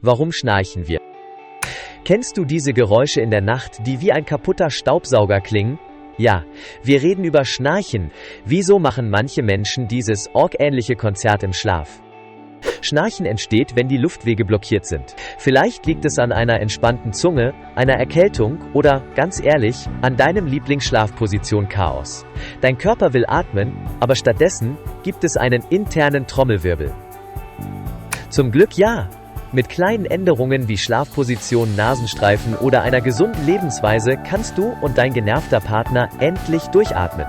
Warum schnarchen wir? Kennst du diese Geräusche in der Nacht, die wie ein kaputter Staubsauger klingen? Ja, wir reden über Schnarchen. Wieso machen manche Menschen dieses orgähnliche Konzert im Schlaf? Schnarchen entsteht, wenn die Luftwege blockiert sind. Vielleicht liegt es an einer entspannten Zunge, einer Erkältung oder, ganz ehrlich, an deinem Lieblingsschlafposition Chaos. Dein Körper will atmen, aber stattdessen gibt es einen internen Trommelwirbel. Zum Glück ja! Mit kleinen Änderungen wie Schlafposition, Nasenstreifen oder einer gesunden Lebensweise kannst du und dein genervter Partner endlich durchatmen.